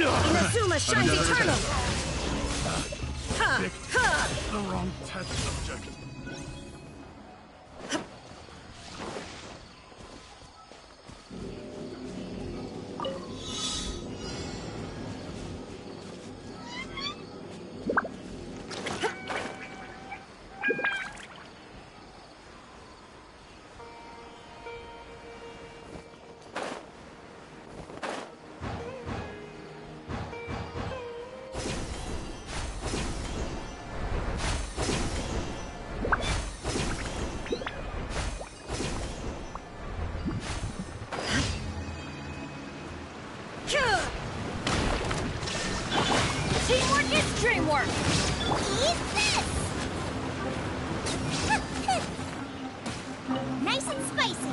Inazuma shines eternal! The wrong test subject. Teamwork is dreamwork! Eat this! Nice and spicy.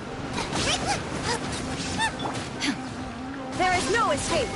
There is no escape!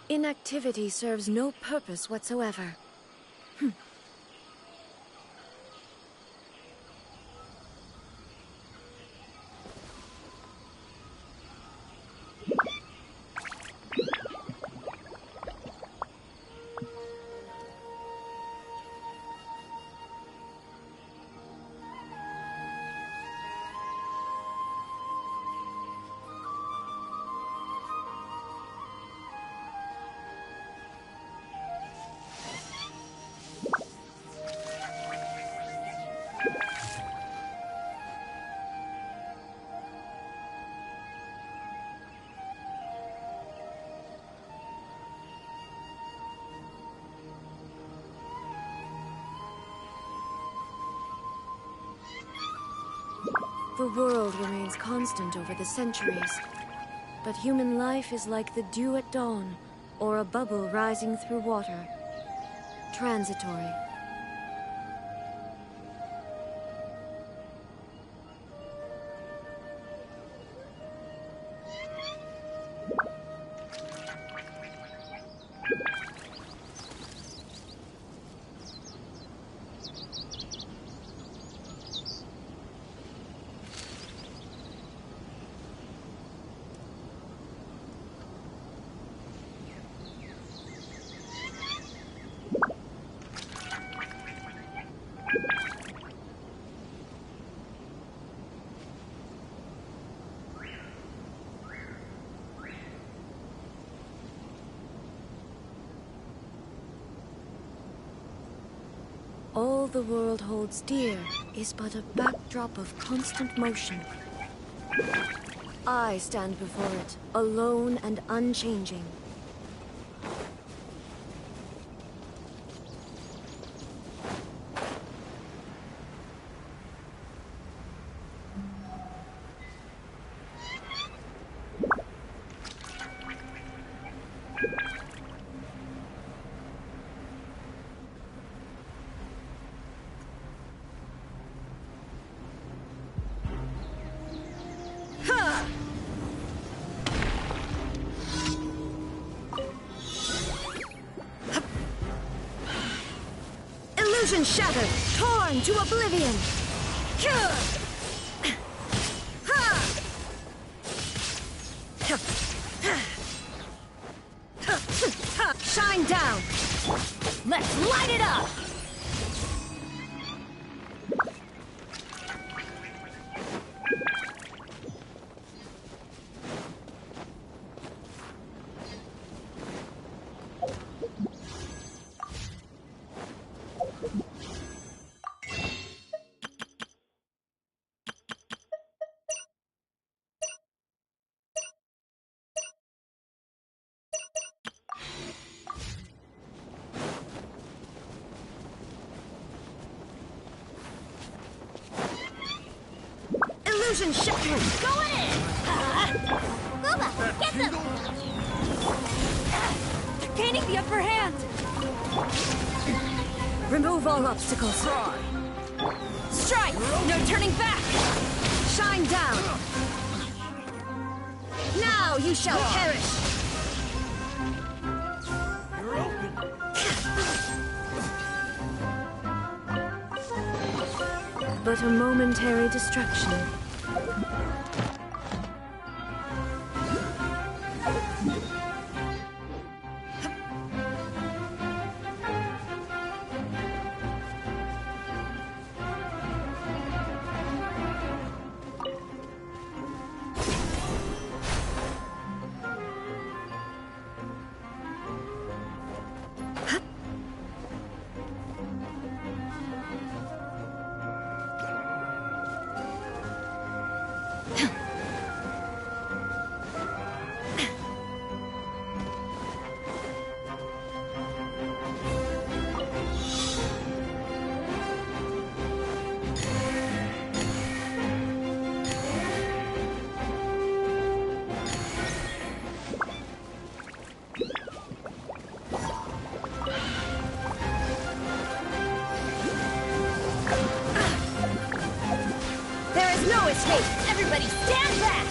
Inactivity serves no purpose whatsoever. The world remains constant over the centuries, but human life is like the dew at dawn, or a bubble rising through water. Transitory, All the world holds dear is but a backdrop of constant motion. I stand before it, alone and unchanging. Illusion shattered, torn to oblivion. Shine down. Let's light it up. Illusion shattered. Going in. Booba, get them. Gaining the upper hand. Remove all obstacles. Strike! No turning back! Shine down! Now you shall perish! You're open. But a momentary distraction. No escape! Everybody stand back!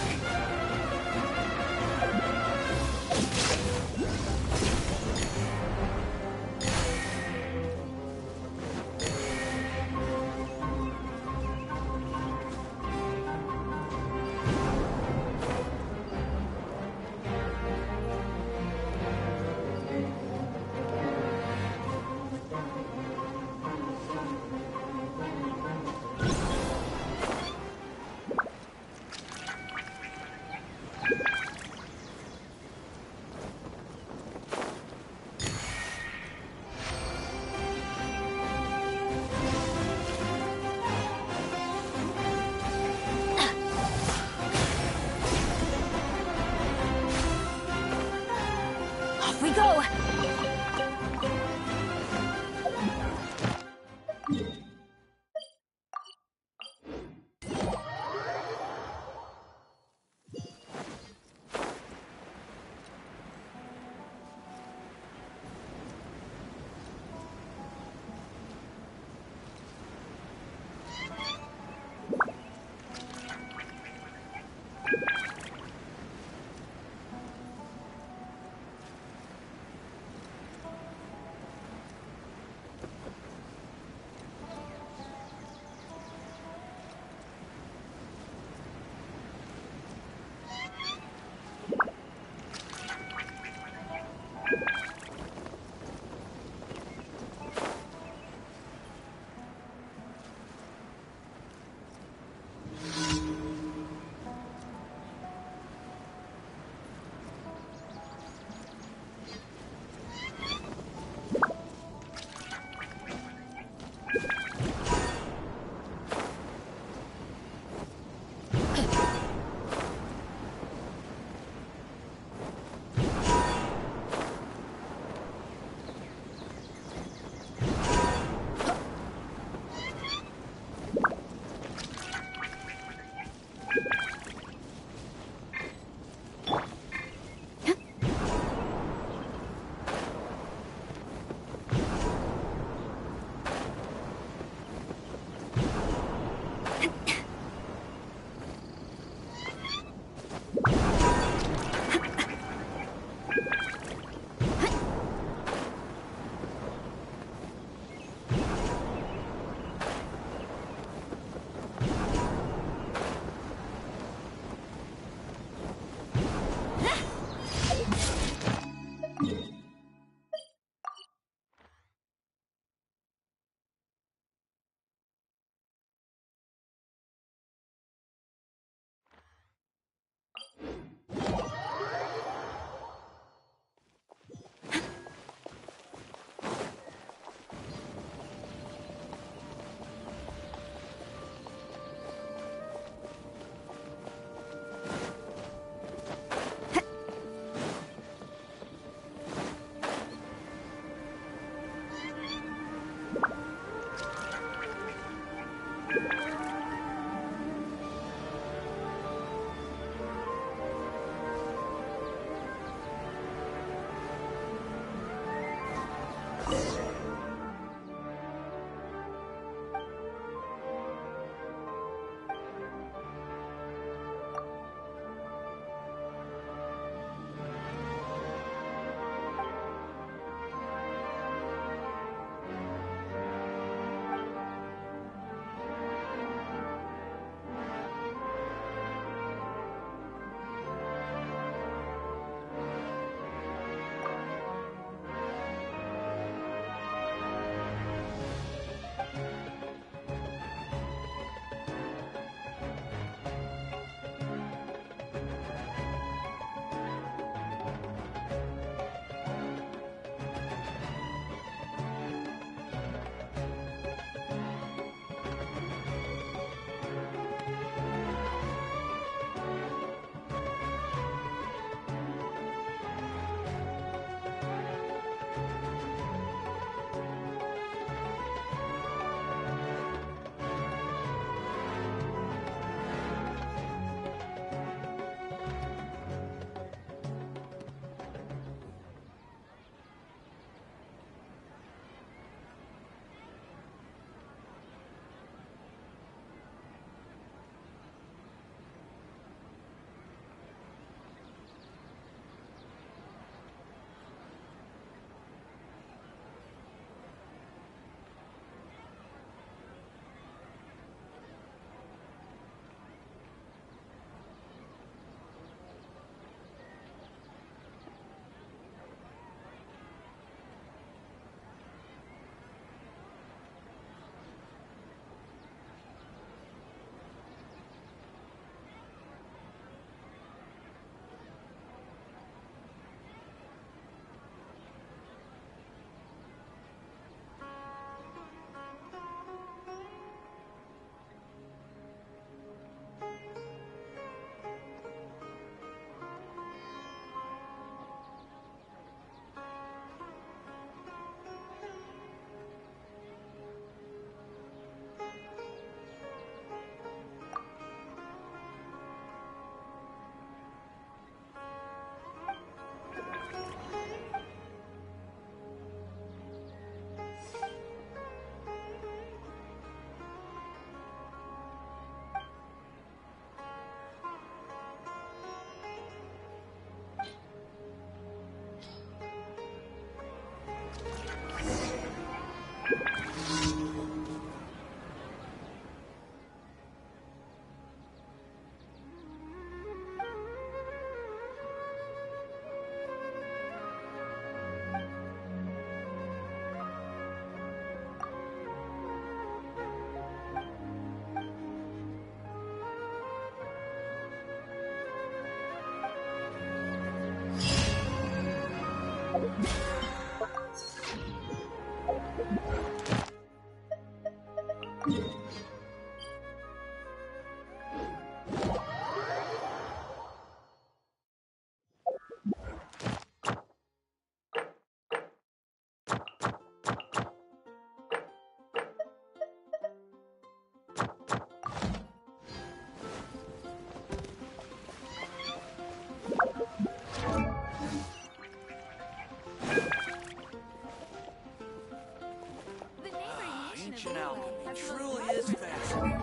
ancient elf. It truly is fascinating.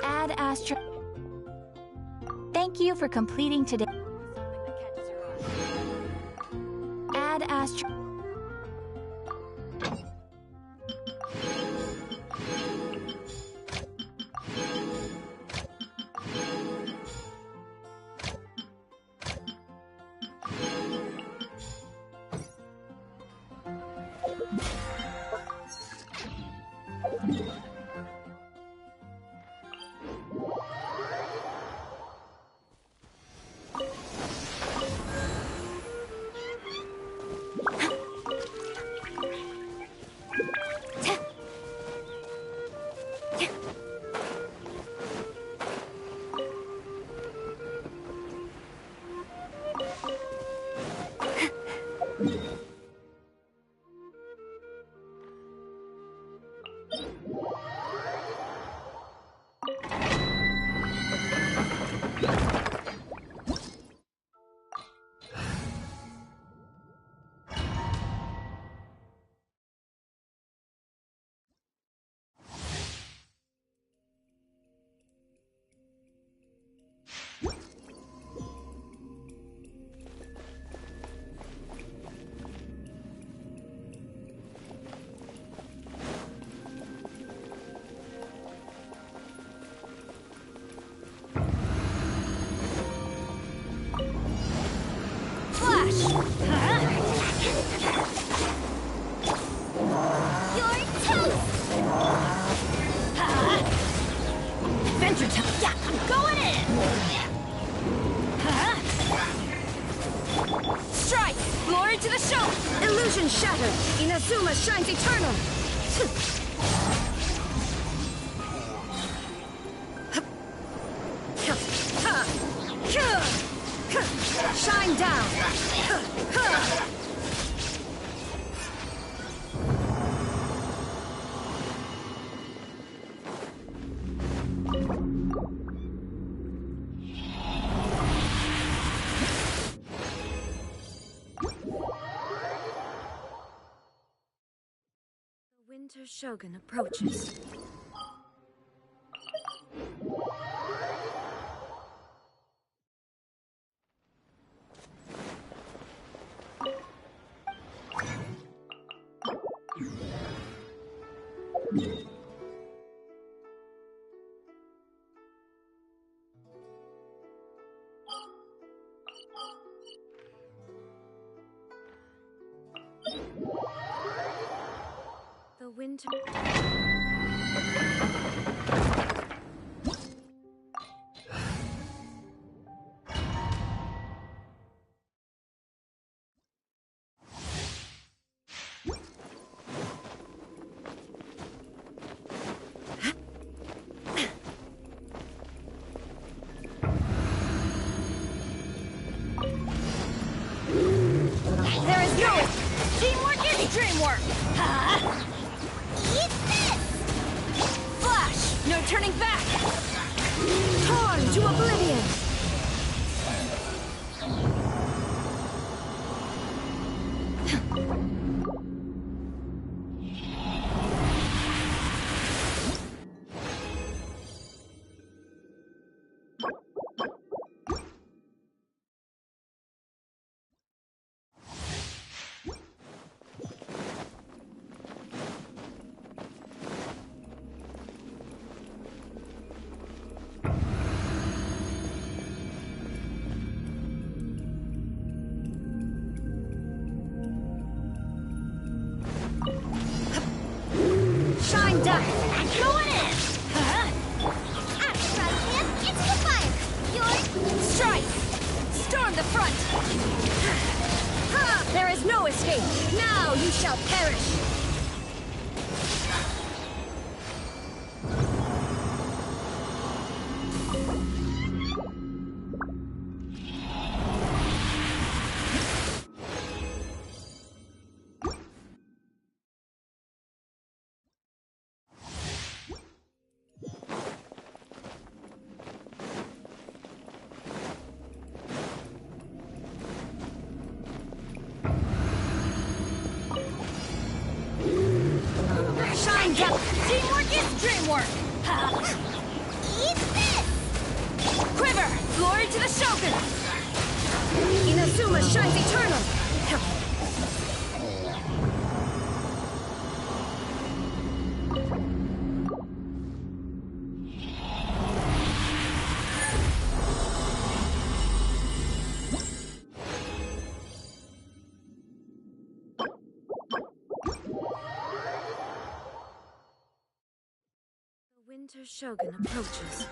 Add Astro. Thank you for completing today. Add Astro. Illusion shattered! Inazuma shines eternal! Shine down! The Winter Shogun approaches. The winter... There is no... Teamwork is dreamwork! Eat this! Flash! No turning back! Torn to oblivion! Shine down! Going in! Into the fire! Yours! Strike! Storm the front! There is no escape! Now you shall perish! Time's up! Teamwork is dreamwork! Eat this! Quiver! Glory to the Shogun! Inazuma shines eternal! The Winter Shogun approaches.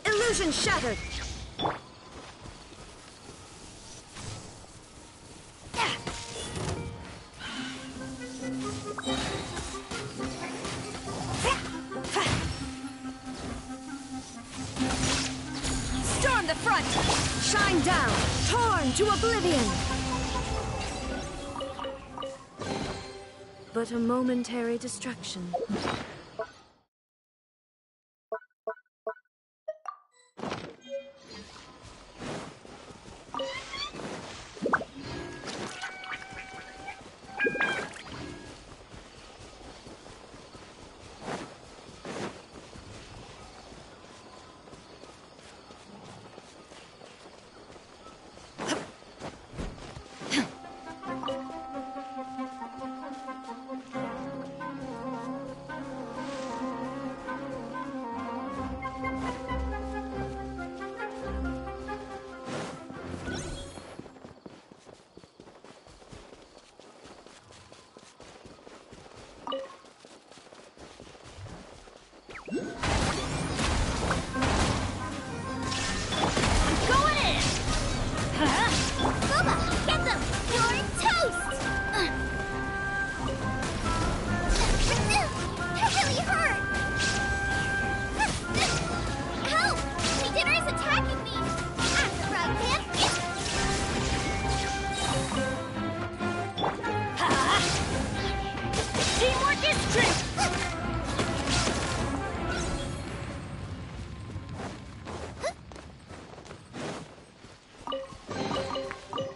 Illusion shattered! Storm the front! Shine down, torn to oblivion! But a momentary distraction.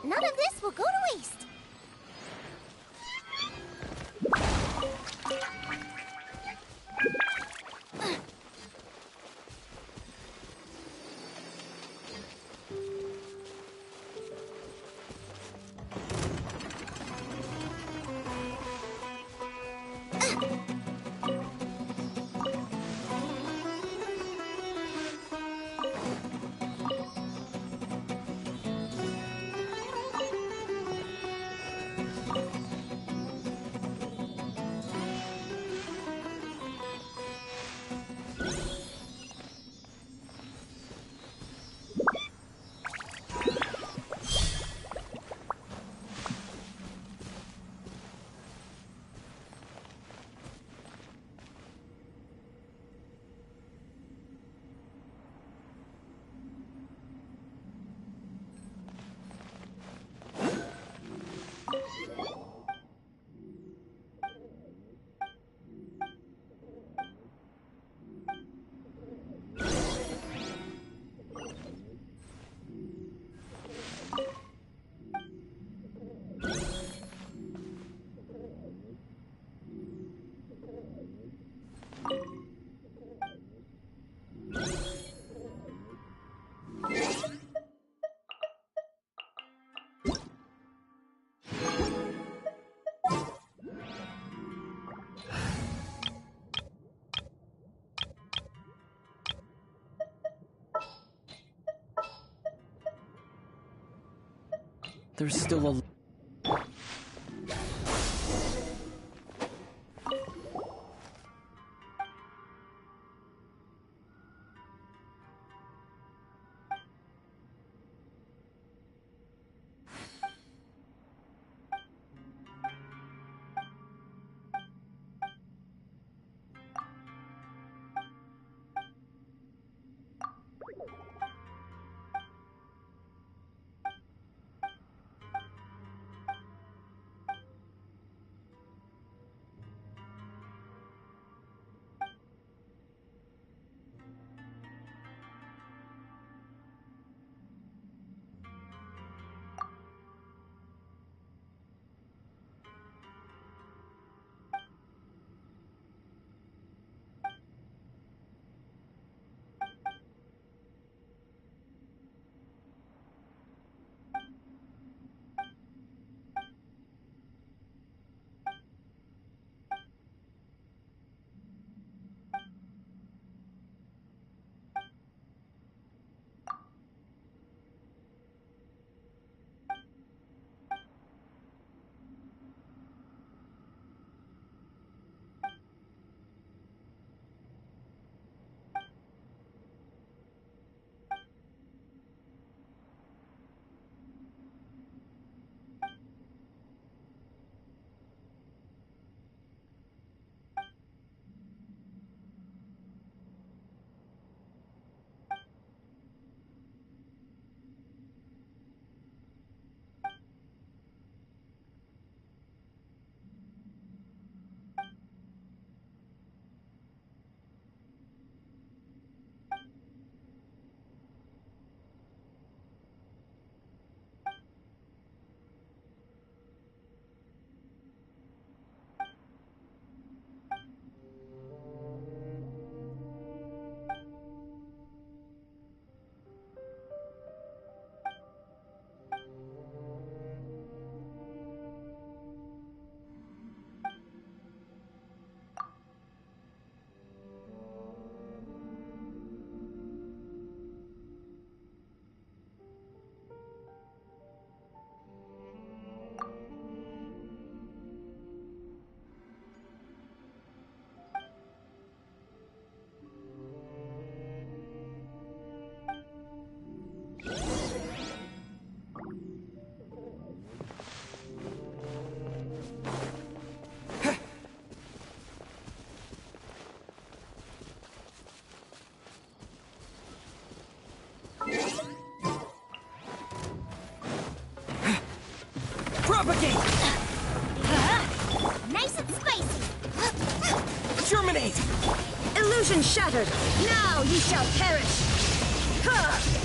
None of this will go to waste. There's still a... Propagate! Nice and spicy! Germinate! Illusion shattered! Now ye shall perish! Ha!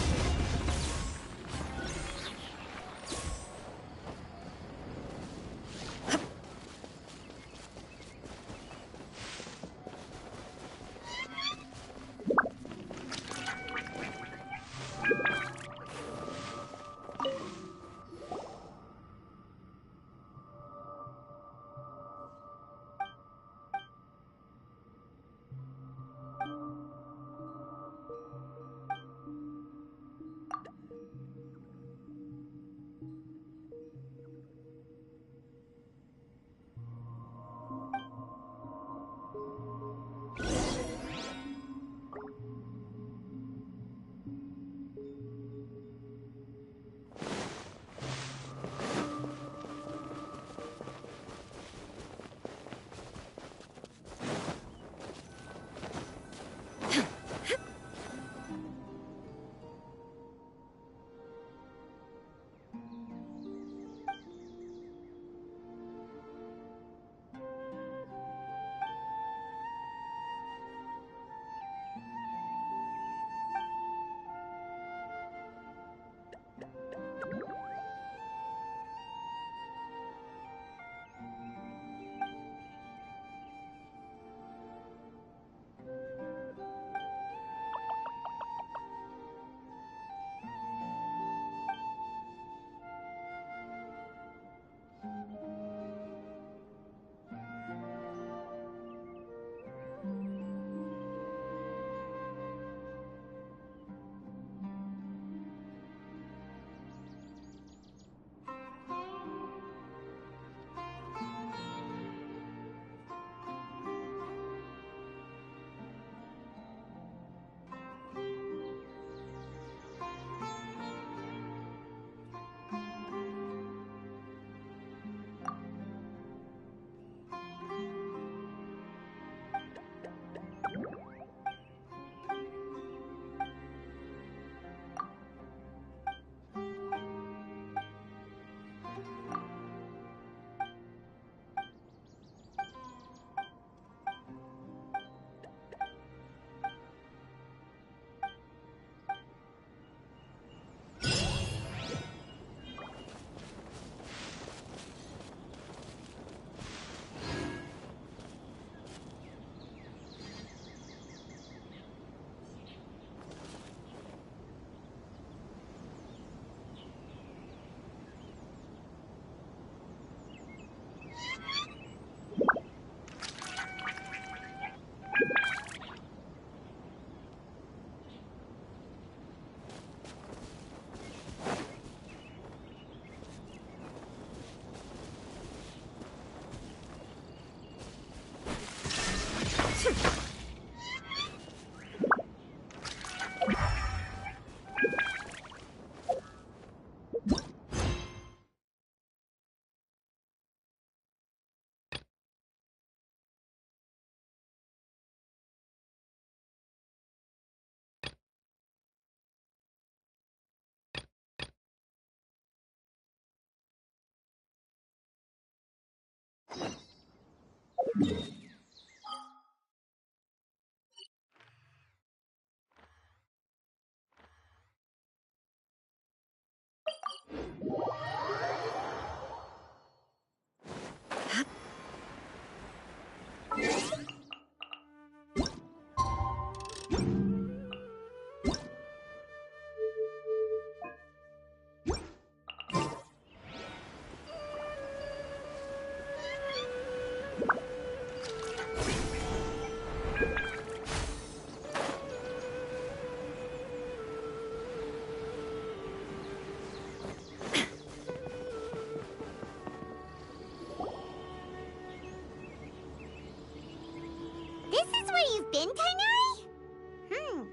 You've been, Kainari?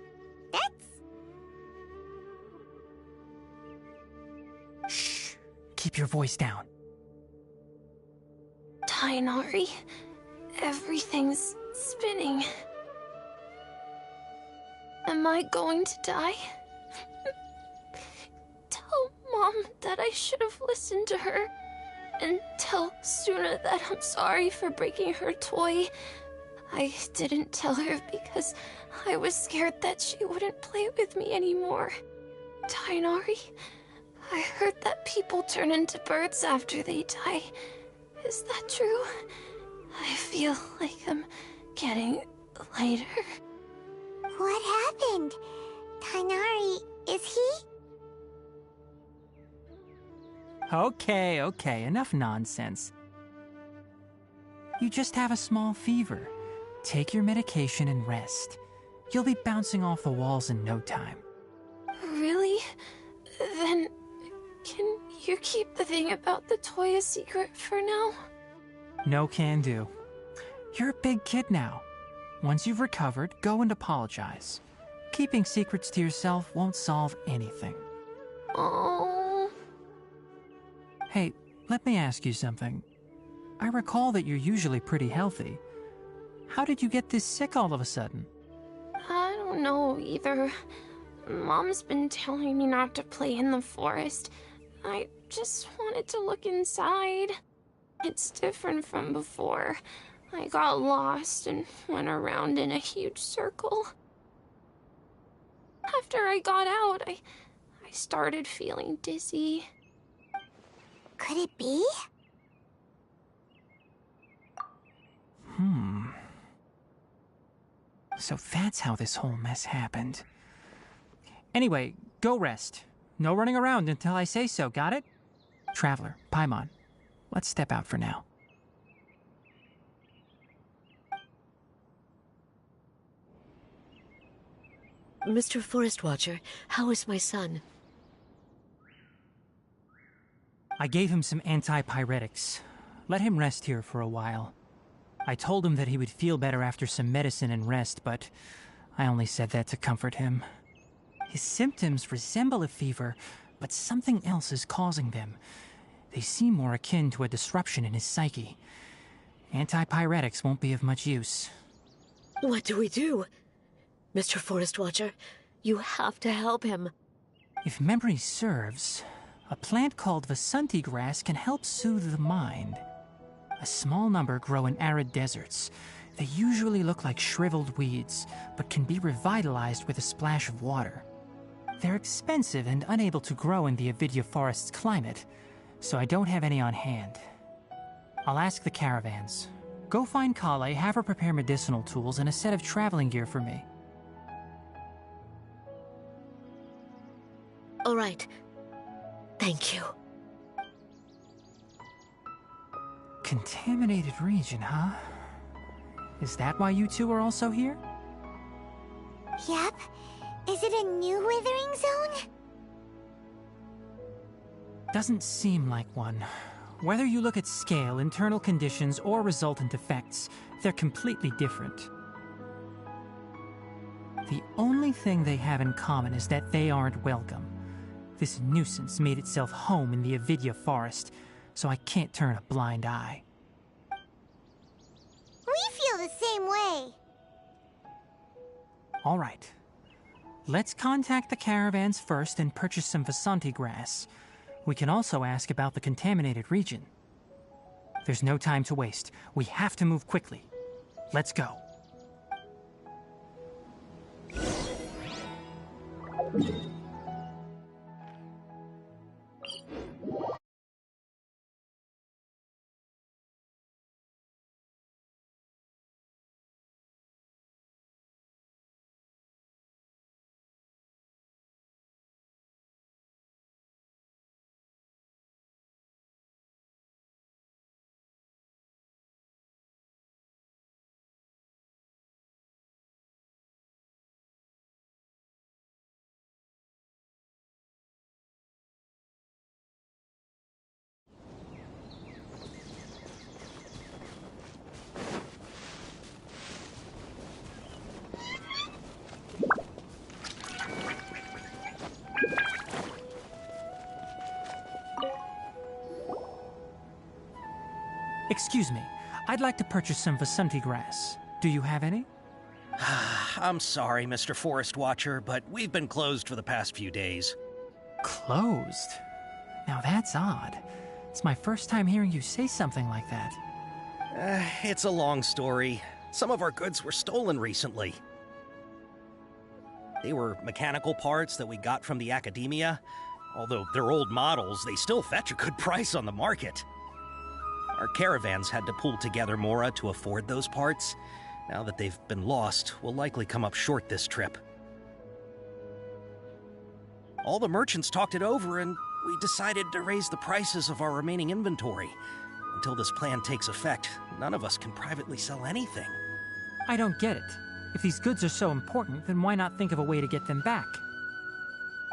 That's... Shh! Keep your voice down. Tainari, everything's spinning. Am I going to die? Tell Mom that I should have listened to her. and tell Suna that I'm sorry for breaking her toy. I didn't tell her because I was scared that she wouldn't play with me anymore. Tainari, I heard that people turn into birds after they die. Is that true? I feel like I'm getting lighter. What happened? Tainari, is he? Okay, enough nonsense. You just have a small fever. Take your medication and rest. You'll be bouncing off the walls in no time. Really? Then, can you keep the thing about the toy a secret for now? No can do. You're a big kid now. Once you've recovered, go and apologize. Keeping secrets to yourself won't solve anything. Oh. Hey, let me ask you something. I recall that you're usually pretty healthy. How did you get this sick all of a sudden? I don't know either. Mom's been telling me not to play in the forest. I just wanted to look inside. It's different from before. I got lost and went around in a huge circle. After I got out, I started feeling dizzy. Could it be? So that's how this whole mess happened. Anyway, go rest. No running around until I say so, got it? Traveler, Paimon, let's step out for now. Mr. Forest Watcher, how is my son? I gave him some antipyretics. Let him rest here for a while. I told him that he would feel better after some medicine and rest, but I only said that to comfort him. His symptoms resemble a fever, but something else is causing them. They seem more akin to a disruption in his psyche. Antipyretics won't be of much use. What do we do? Mr. Forest Watcher, you have to help him. If memory serves, a plant called Vasanti grass can help soothe the mind. A small number grow in arid deserts. They usually look like shriveled weeds, but can be revitalized with a splash of water. They're expensive and unable to grow in the Avidya forest's climate, so I don't have any on hand. I'll ask the caravans. Go find Kale, have her prepare medicinal tools and a set of traveling gear for me. All right. Thank you. Contaminated region, huh? Is that why you two are also here? Yep. Is it a new withering zone? Doesn't seem like one. Whether you look at scale, internal conditions, or resultant effects, they're completely different. The only thing they have in common is that they aren't welcome. This nuisance made itself home in the Avidya forest, so I can't turn a blind eye. We feel the same way. All right. Let's contact the caravans first and purchase some Vasanti grass. We can also ask about the contaminated region. There's no time to waste. We have to move quickly. Let's go. Excuse me. I'd like to purchase some Vasanti grass. Do you have any? I'm sorry, Mr. Forest Watcher, but we've been closed for the past few days. Closed? Now that's odd. It's my first time hearing you say something like that. It's a long story. Some of our goods were stolen recently. They were mechanical parts that we got from the academia. Although they're old models, they still fetch a good price on the market. Our caravans had to pool together Mora to afford those parts. Now that they've been lost, we'll likely come up short this trip. All the merchants talked it over, and we decided to raise the prices of our remaining inventory. Until this plan takes effect, none of us can privately sell anything. I don't get it. If these goods are so important, then why not think of a way to get them back?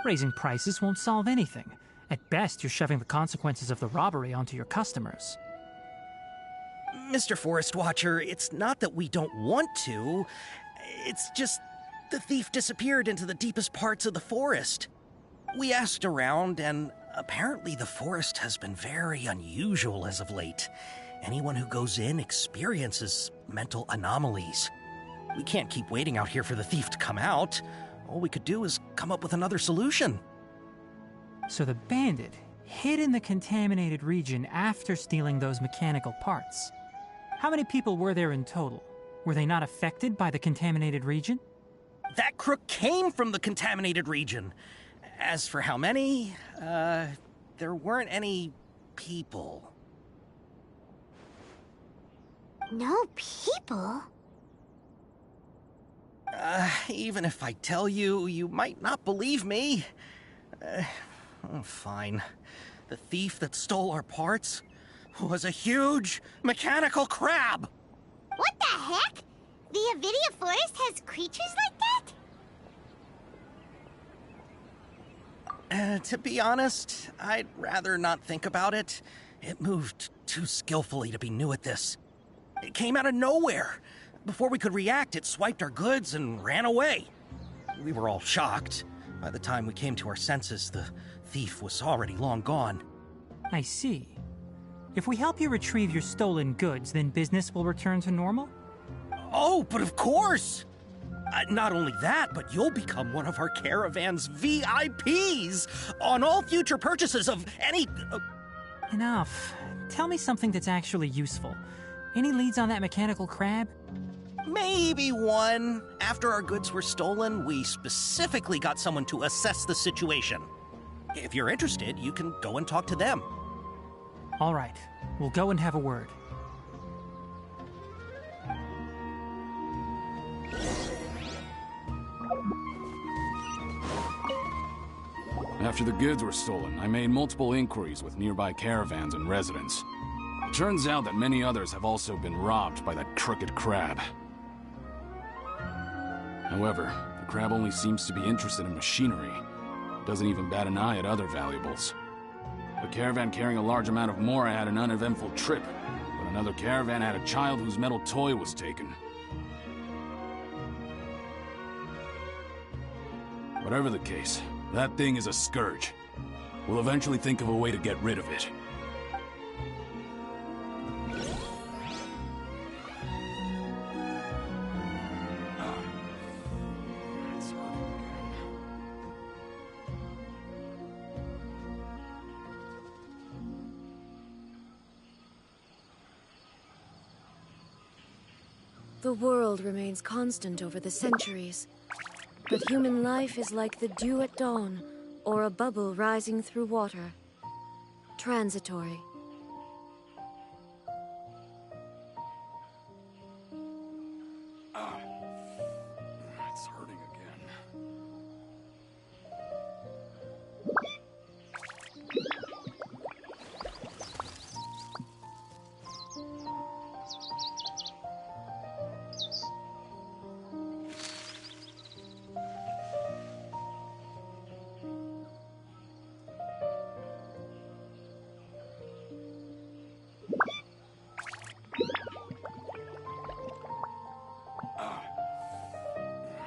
Raising prices won't solve anything. At best, you're shoving the consequences of the robbery onto your customers. Mr. Forest Watcher, it's not that we don't want to. It's just the thief disappeared into the deepest parts of the forest. We asked around, and apparently the forest has been very unusual as of late. Anyone who goes in experiences mental anomalies. We can't keep waiting out here for the thief to come out. All we could do is come up with another solution. So the bandit hid in the contaminated region after stealing those mechanical parts. How many people were there in total? Were they not affected by the contaminated region? That crook came from the contaminated region. As for how many, there weren't any people. No people? Even if I tell you, you might not believe me. Fine. The thief that stole our parts was a huge mechanical crab! What the heck? The Avidia Forest has creatures like that? To be honest, I'd rather not think about it. It moved too skillfully to be new at this. It came out of nowhere. Before we could react, it swiped our goods and ran away. We were all shocked. By the time we came to our senses, the thief was already long gone. I see. If we help you retrieve your stolen goods, then business will return to normal? Oh, but of course! Not only that, but you'll become one of our caravan's VIPs on all future purchases of any... Enough. Tell me something that's actually useful. Any leads on that mechanical crab? Maybe one. After our goods were stolen, we specifically got someone to assess the situation. If you're interested, you can go and talk to them. All right. We'll go and have a word. After the goods were stolen, I made multiple inquiries with nearby caravans and residents. It turns out that many others have also been robbed by that crooked crab. However, the crab only seems to be interested in machinery. It doesn't even bat an eye at other valuables. A caravan carrying a large amount of Mora had an uneventful trip, but another caravan had a child whose metal toy was taken. Whatever the case, that thing is a scourge. We'll eventually think of a way to get rid of it. The world remains constant over the centuries, but human life is like the dew at dawn, or a bubble rising through water. Transitory. It's hurting again.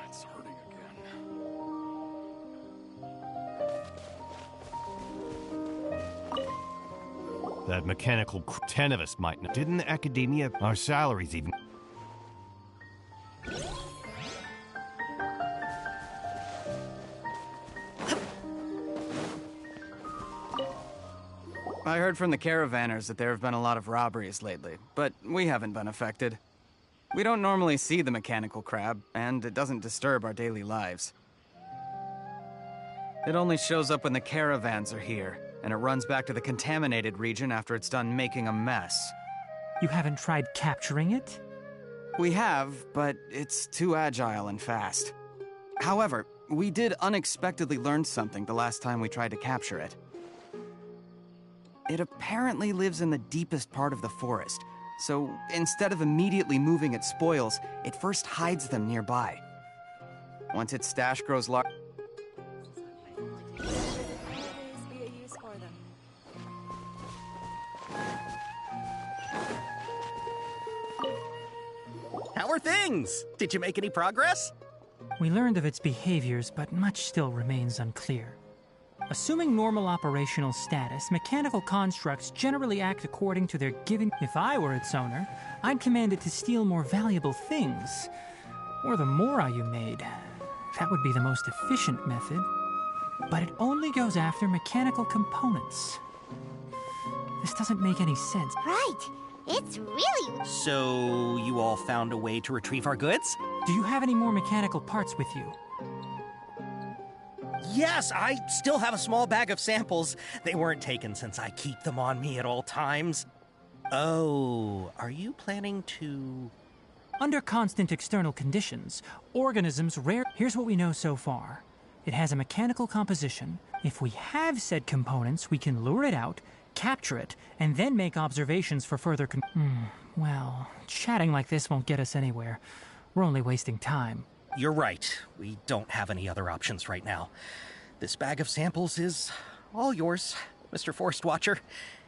It's hurting again. That mechanical 10 of us might know. Didn't the academia, our salaries even... I heard from the caravanners that there have been a lot of robberies lately, but we haven't been affected. We don't normally see the mechanical crab, and it doesn't disturb our daily lives. It only shows up when the caravans are here, and it runs back to the Contaminated region after it's done making a mess. You haven't tried capturing it? We have, but it's too agile and fast. However, we did unexpectedly learn something the last time we tried to capture it. It apparently lives in the deepest part of the forest, so instead of immediately moving its spoils, it first hides them nearby. Once its stash grows large... How are things? Did you make any progress? We learned of its behaviors, but much still remains unclear. Assuming normal operational status, mechanical constructs generally act according to their given... If I were its owner, I'd command it to steal more valuable things. Or the Mora you made. That would be the most efficient method. But it only goes after mechanical components. This doesn't make any sense. Right. It's really... So, you all found a way to retrieve our goods? Do you have any more mechanical parts with you? Yes, I still have a small bag of samples. They weren't taken since I keep them on me at all times. Oh, are you planning to... Under constant external conditions, organisms rare... Here's what we know so far. It has a mechanical composition. If we have said components, we can lure it out, capture it, and then make observations for further well, chatting like this won't get us anywhere. We're only wasting time. You're right. We don't have any other options right now. This bag of samples is all yours, Mr. Forest Watcher.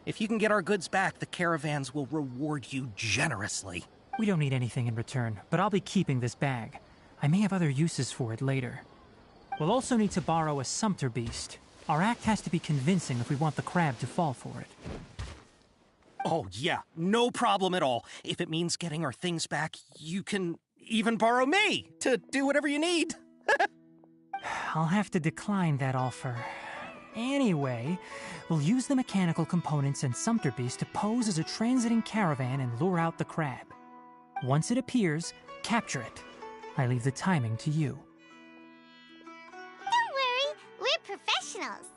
If you can get our goods back, the caravans will reward you generously. We don't need anything in return, but I'll be keeping this bag. I may have other uses for it later. We'll also need to borrow a sumpter beast. Our act has to be convincing if we want the crab to fall for it. Oh, yeah, no problem at all. If it means getting our things back, you can even borrow me to do whatever you need. I'll have to decline that offer. Anyway, we'll use the mechanical components and sumpter beast to pose as a transiting caravan and lure out the crab. Once it appears, capture it. I leave the timing to you. Don't worry, we're professionals.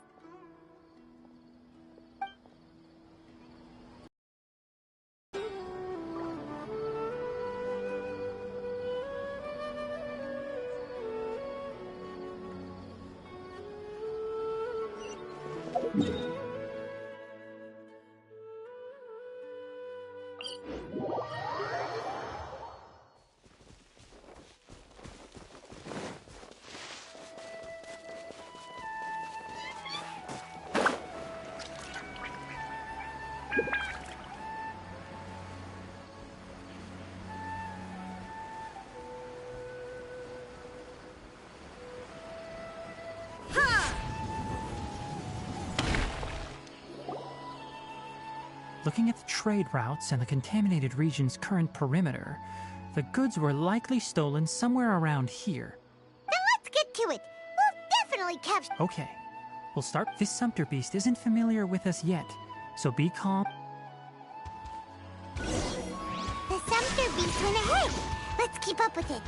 Looking at the trade routes and the Contaminated region's current perimeter, the goods were likely stolen somewhere around here. Then let's get to it. We'll definitely capture... Okay, we'll start. This sumpter beast isn't familiar with us yet, so be calm. The sumpter beast went ahead. Let's keep up with it.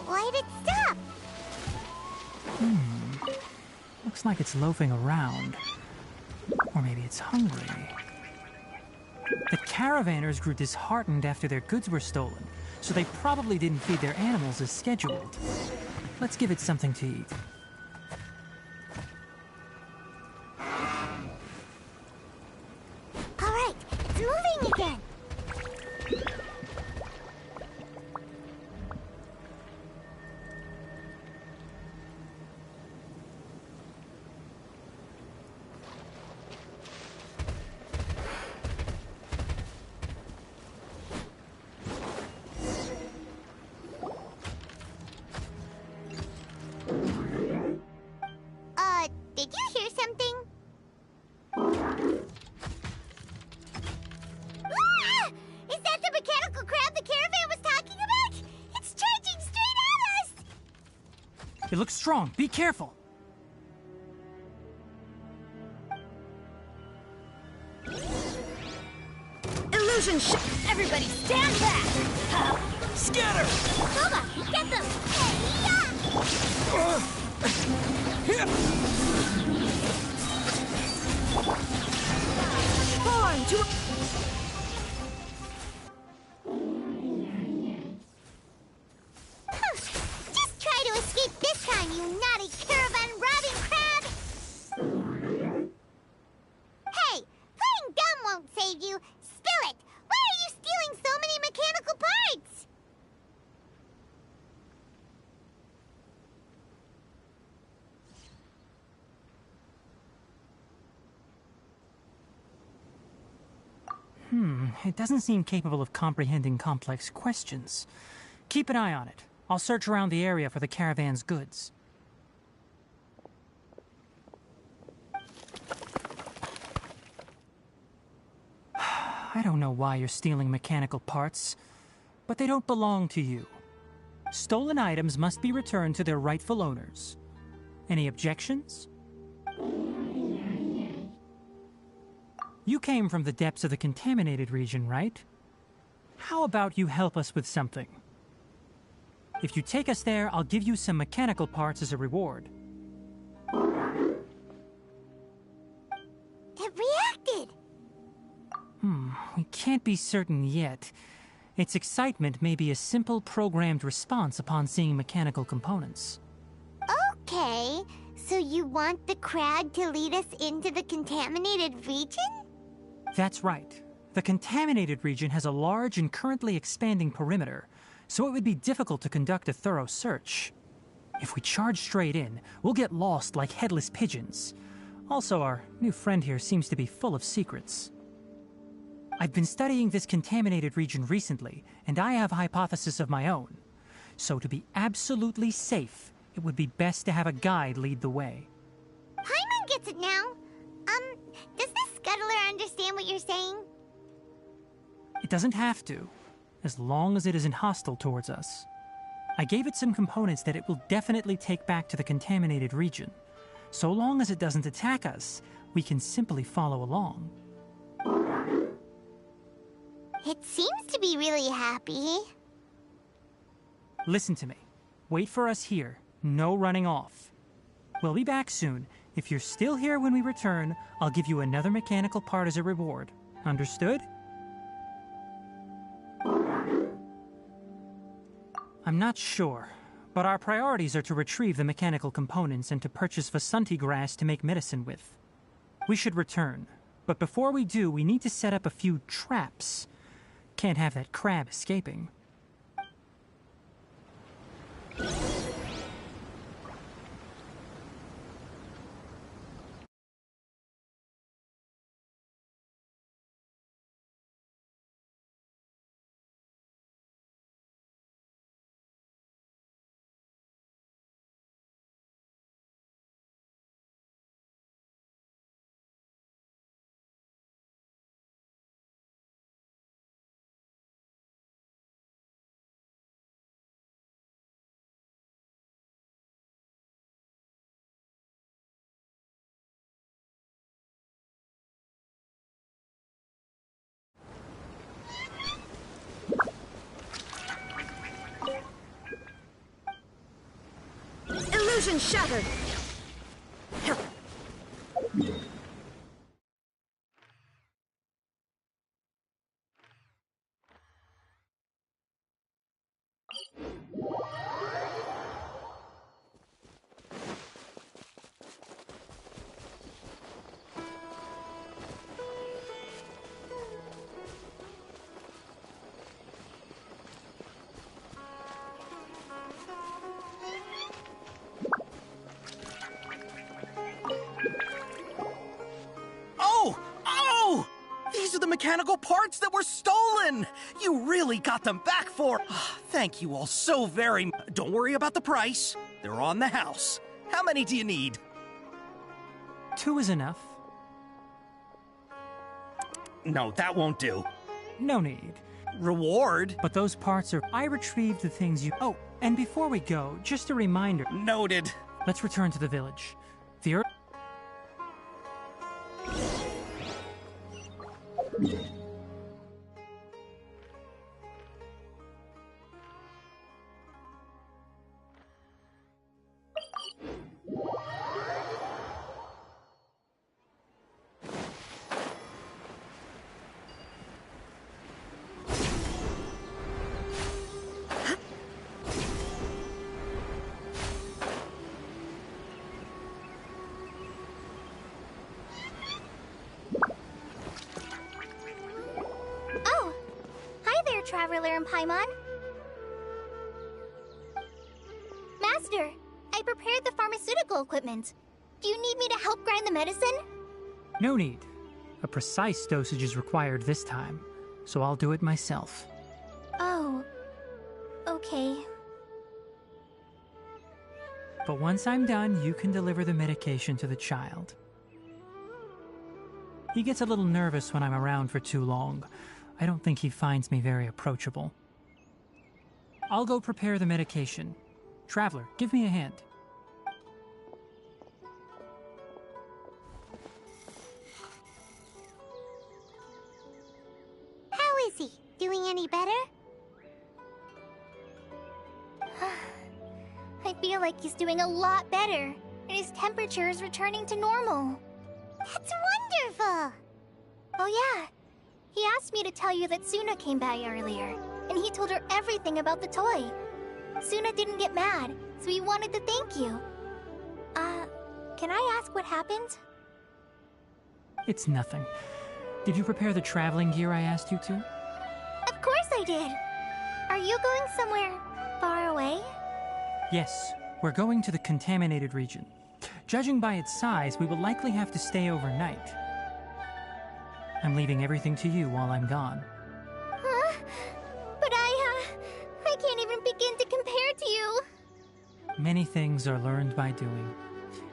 Why'd it stop? Looks like it's loafing around. Or maybe it's hungry. The caravanners grew disheartened after their goods were stolen, so they probably didn't feed their animals as scheduled. Let's give it something to eat. All right, it's moving again. It looks strong. Be careful. Illusion Everybody stand back! Scatter! Boba, get them! Born to... Just try to escape this time, you naughty caravan robbing crab! Hey, playing dumb won't save you. Spill it! Why are you stealing so many mechanical parts? It doesn't seem capable of comprehending complex questions. Keep an eye on it. I'll search around the area for the caravan's goods. I don't know why you're stealing mechanical parts, but they don't belong to you. Stolen items must be returned to their rightful owners. Any objections? You came from the depths of the Contaminated region, right? How about you help us with something? If you take us there, I'll give you some mechanical parts as a reward. It reacted! We can't be certain yet. Its excitement may be a simple programmed response upon seeing mechanical components. Okay, so you want the crowd to lead us into the Contaminated region? That's right. The Contaminated region has a large and currently expanding perimeter, so it would be difficult to conduct a thorough search. If we charge straight in, we'll get lost like headless pigeons. Also, our new friend here seems to be full of secrets. I've been studying this Contaminated region recently, and I have a hypothesis of my own. So to be absolutely safe, it would be best to have a guide lead the way. Paimon gets it now. Does this scuttler understand what you're saying? It doesn't have to, as long as it isn't hostile towards us. I gave it some components that it will definitely take back to the Contaminated region. So long as it doesn't attack us, we can simply follow along. It seems to be really happy. Listen to me. Wait for us here. No running off. We'll be back soon. If you're still here when we return, I'll give you another mechanical part as a reward. Understood? I'm not sure, but our priorities are to retrieve the mechanical components and to purchase Vasanti grass to make medicine with. We should return, but before we do, we need to set up a few traps. Can't have that crab escaping. Illusion shattered! Mechanical parts that were stolen! You really got them back for... Thank you all so very much. Don't worry about the price. They're on the house. How many do you need? 2 is enough. No, that won't do. No need. Reward? But those parts are... I retrieved the things you... Oh, And before we go, just a reminder. Noted. Let's return to the village. The Earth. Oh! Hi there, Traveler and Paimon. Master, I prepared the pharmaceutical equipment. Do you need me to help grind the medicine? No need. A precise dosage is required this time, so I'll do it myself. Oh. Okay. But once I'm done, you can deliver the medication to the child. He gets a little nervous when I'm around for too long. I don't think he finds me very approachable. I'll go prepare the medication. Traveler, give me a hand. How is he? Doing any better? I feel like he's doing a lot better, and his temperature is returning to normal. That's wonderful! Oh yeah, he asked me to tell you that Suna came by earlier, and he told her everything about the toy. Suna didn't get mad, so he wanted to thank you. Can I ask what happened? It's nothing. Did you prepare the traveling gear I asked you to? Of course I did! Are you going somewhere far away? Yes, we're going to the Contaminated region. Judging by its size, we will likely have to stay overnight. I'm leaving everything to you while I'm gone. Huh? But I can't even begin to compare to you. Many things are learned by doing.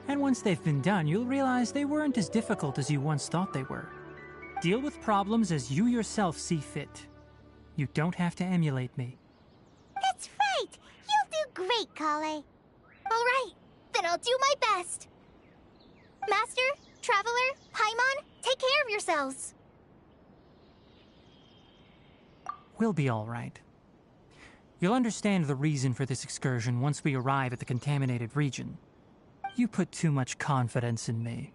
And once they've been done, you'll realize they weren't as difficult as you once thought they were. Deal with problems as you yourself see fit. You don't have to emulate me. That's right! You'll do great, Kale. All right, then I'll do my best. Master, Traveler, Paimon, take care of yourselves. We'll be all right. You'll understand the reason for this excursion once we arrive at the Contaminated region. You put too much confidence in me.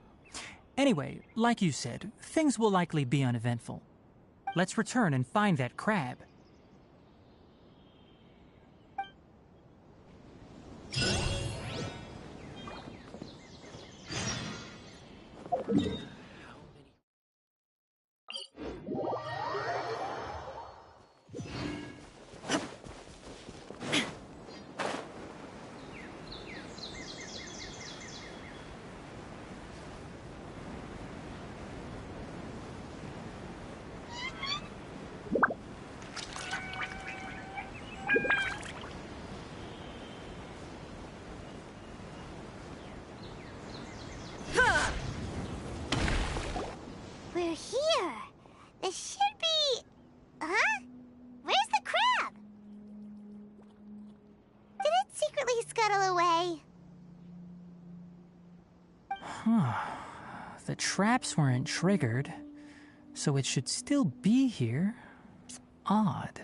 Anyway, like you said, things will likely be uneventful. Let's return and find that crab. We're here. This should be... Huh? Where's the crab? Did it secretly scuttle away? The traps weren't triggered, so it should still be here. Odd.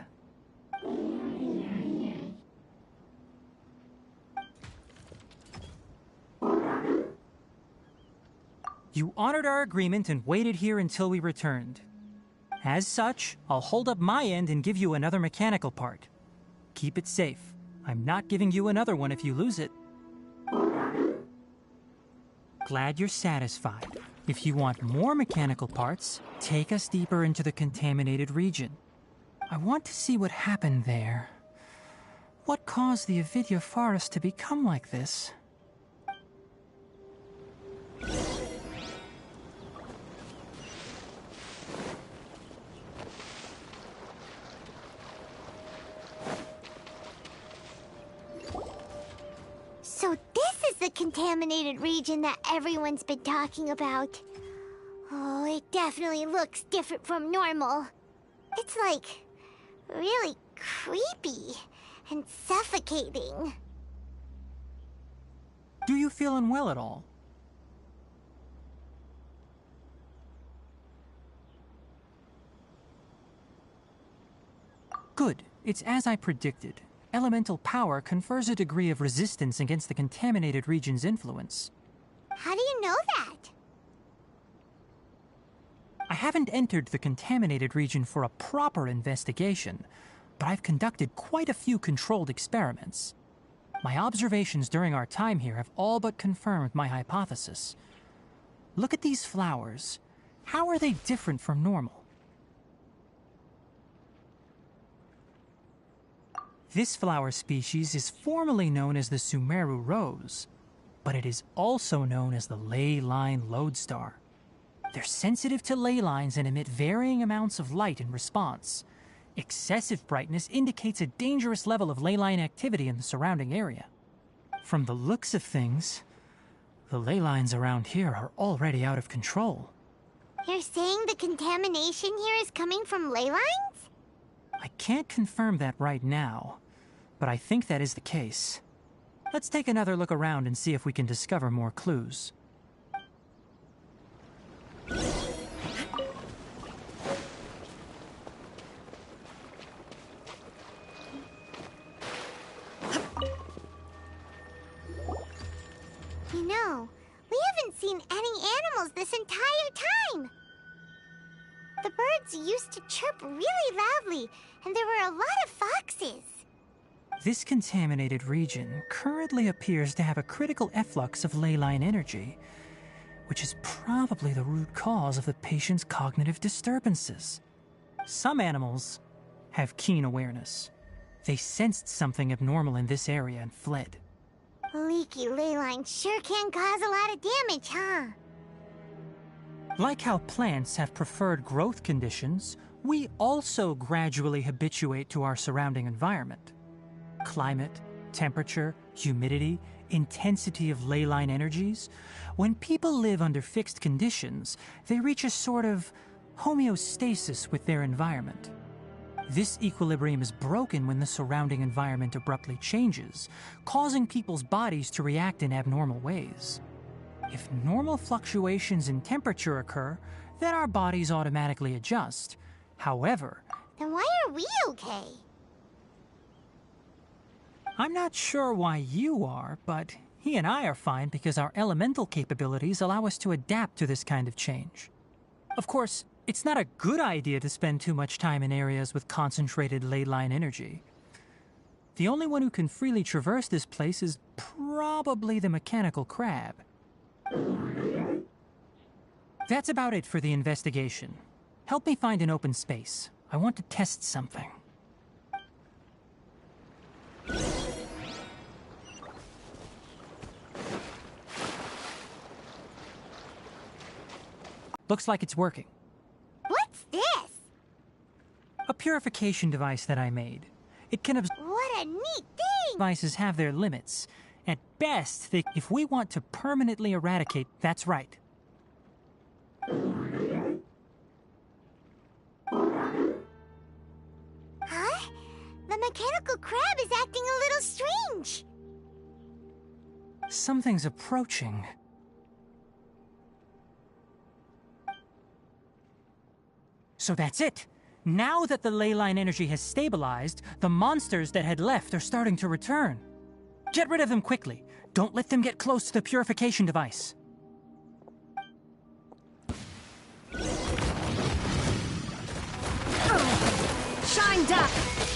You honored our agreement and waited here until we returned. As such, I'll hold up my end and give you another mechanical part. Keep it safe. I'm not giving you another one if you lose it. Glad you're satisfied. If you want more mechanical parts, take us deeper into the Contaminated region. I want to see what happened there. What caused the Avidya forest to become like this? So this is the contaminated region that everyone's been talking about. Oh, it definitely looks different from normal. It's like really creepy and suffocating. Do you feel unwell at all? Good. It's as I predicted. Elemental power confers a degree of resistance against the contaminated region's influence. How do you know that? I haven't entered the contaminated region for a proper investigation, but I've conducted quite a few controlled experiments. My observations during our time here have all but confirmed my hypothesis. Look at these flowers. How are they different from normal? This flower species is formally known as the Sumeru rose, but it is also known as the ley line lodestar. They're sensitive to ley lines and emit varying amounts of light in response. Excessive brightness indicates a dangerous level of ley line activity in the surrounding area. From the looks of things, the ley lines around here are already out of control. You're saying the contamination here is coming from ley lines? I can't confirm that right now, but I think that is the case. Let's take another look around and see if we can discover more clues. You know, we haven't seen any animals this entire time. The birds used to chirp really loudly, and there were a lot of foxes. This contaminated region currently appears to have a critical efflux of ley line energy, which is probably the root cause of the patient's cognitive disturbances. Some animals have keen awareness. They sensed something abnormal in this area and fled. Leaky ley lines sure can cause a lot of damage, huh? Like how plants have preferred growth conditions, we also gradually habituate to our surrounding environment. Climate, temperature, humidity, intensity of ley line energies. When people live under fixed conditions, they reach a sort of homeostasis with their environment. This equilibrium is broken when the surrounding environment abruptly changes, causing people's bodies to react in abnormal ways. If normal fluctuations in temperature occur, then our bodies automatically adjust. However, then why are we okay? I'm not sure why you are, but he and I are fine because our elemental capabilities allow us to adapt to this kind of change. Of course, it's not a good idea to spend too much time in areas with concentrated ley line energy. The only one who can freely traverse this place is probably the mechanical crab. That's about it for the investigation. Help me find an open space. I want to test something. Looks like it's working. What's this? A purification device that I made. It can What a neat thing! Devices have their limits. At best, if we want to permanently eradicate, that's right. Huh? The mechanical crab is acting a little strange. Something's approaching. So that's it. Now that the ley line energy has stabilized, the monsters that had left are starting to return. Get rid of them quickly. Don't let them get close to the purification device. Shined up!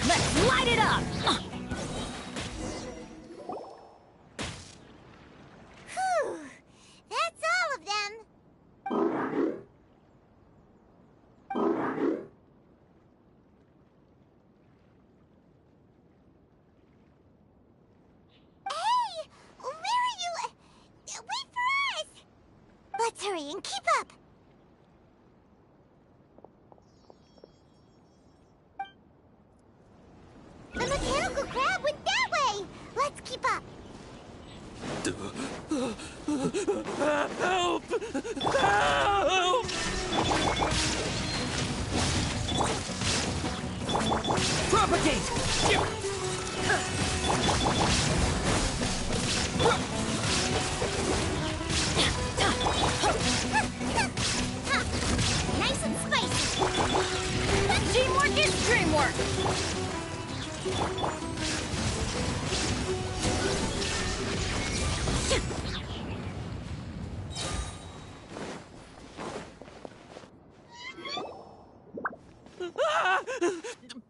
Let's light it up! Whew! That's all of them. Hey! Where are you? Wait for us! Let's hurry and keep up. The mechanical crab went that way! Let's keep up! Help! Help! Propagate! Nice and spicy. Teamwork is dreamwork.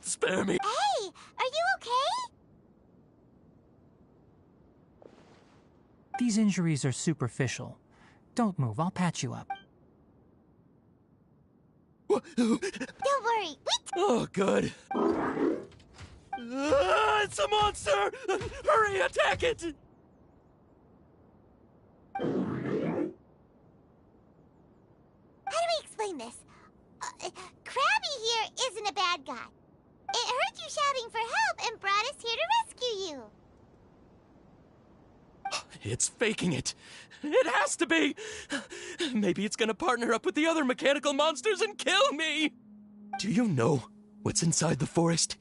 Spare me. Hey, are you okay? These injuries are superficial. Don't move, I'll patch you up. Don't worry. Oh, good. It's a monster! Hurry, attack it! How do we explain this? Krabby here isn't a bad guy. It heard you shouting for help and brought us here to rescue you. It's faking it. It has to be. Maybe it's gonna partner up with the other mechanical monsters and kill me. Do you know what's inside the forest?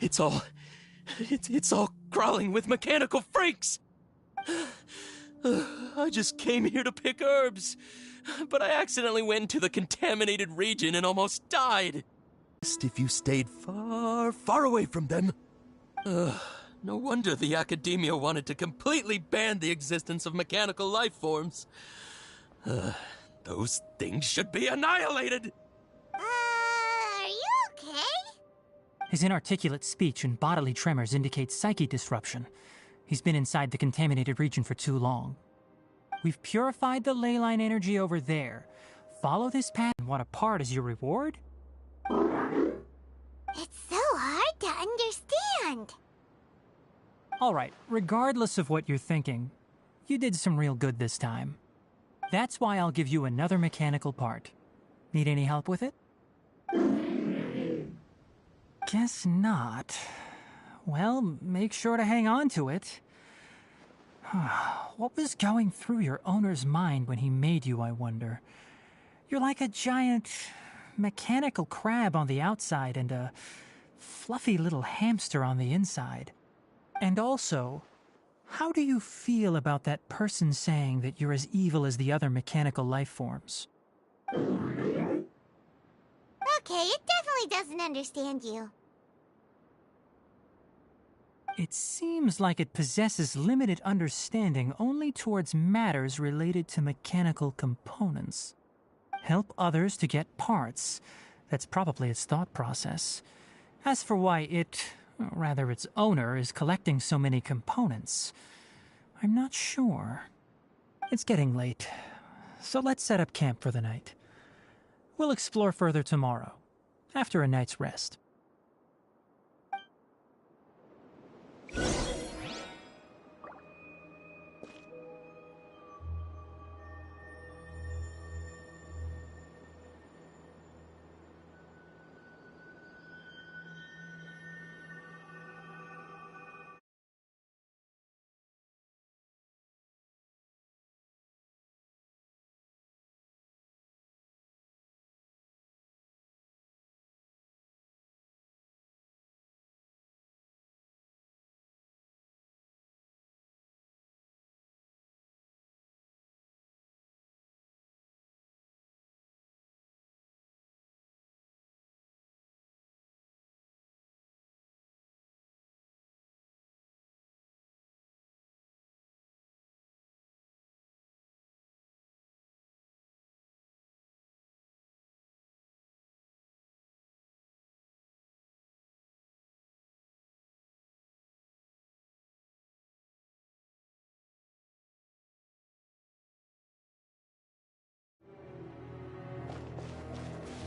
It's all crawling with mechanical freaks. I just came here to pick herbs, but I accidentally went into the contaminated region and almost died. Best if you stayed far, far away from them. No wonder the Academia wanted to completely ban the existence of mechanical life forms. Those things should be annihilated! Are you okay? His inarticulate speech and bodily tremors indicate psyche disruption. He's been inside the contaminated region for too long. We've purified the ley line energy over there. Follow this path and want a part as your reward? It's so hard to understand. Alright, regardless of what you're thinking, you did some real good this time. That's why I'll give you another mechanical part. Need any help with it? Guess not. Well, make sure to hang on to it. What was going through your owner's mind when he made you, I wonder? You're like a giant mechanical crab on the outside and a fluffy little hamster on the inside. And also, how do you feel about that person saying that you're as evil as the other mechanical life forms? Okay, it definitely doesn't understand you. It seems like it possesses limited understanding only towards matters related to mechanical components. Help others to get parts. That's probably its thought process. As for why its owner is collecting so many components, I'm not sure. It's getting late, so let's set up camp for the night. We'll explore further tomorrow, after a night's rest.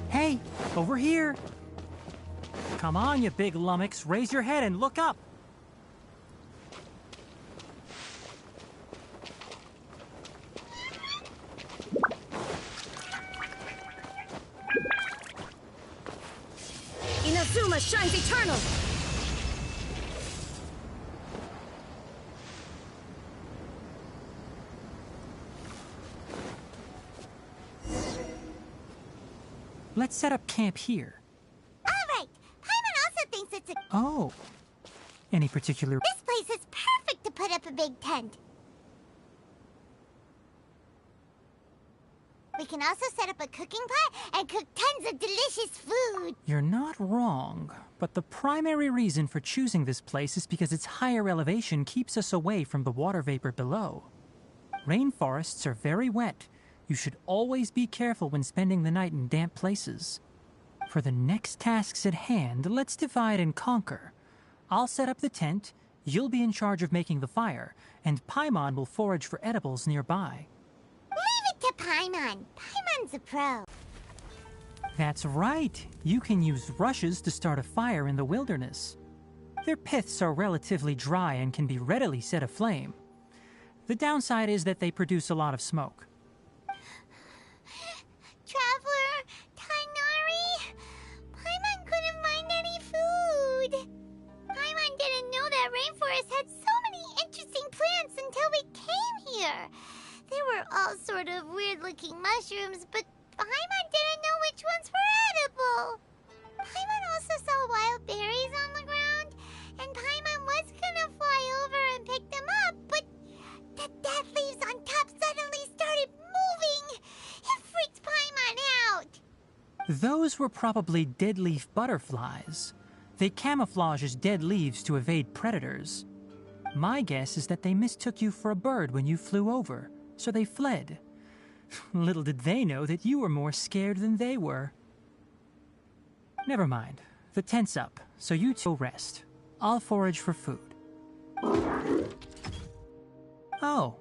Hey, over here! Come on, you big lummox, raise your head and look up! Inazuma shines eternal! Let's set up camp here. Alright, Paimon also thinks it's a Oh. Any particular... This place is perfect to put up a big tent. We can also set up a cooking pot and cook tons of delicious food. You're not wrong, but the primary reason for choosing this place is because its higher elevation keeps us away from the water vapor below. Rainforests are very wet. You should always be careful when spending the night in damp places. For the next tasks at hand, let's divide and conquer. I'll set up the tent, you'll be in charge of making the fire, and Paimon will forage for edibles nearby. Leave it to Paimon. Paimon's a pro. That's right. You can use rushes to start a fire in the wilderness. Their piths are relatively dry and can be readily set aflame. The downside is that they produce a lot of smoke. Traveler, Tainari, Paimon couldn't find any food. Paimon didn't know that rainforest had so many interesting plants until we came here. They were all sort of weird-looking mushrooms, but Paimon didn't know which ones were edible. Paimon also saw wild berries on the ground, and Paimon was gonna fly over and pick them up, but the dead leaves on top suddenly started moving. It freaked Paimon out. Those were probably dead leaf butterflies. They camouflage as dead leaves to evade predators. My guess is that they mistook you for a bird when you flew over, so they fled. Little did they know that you were more scared than they were. Never mind. The tent's up, so you two rest. I'll forage for food. Oh,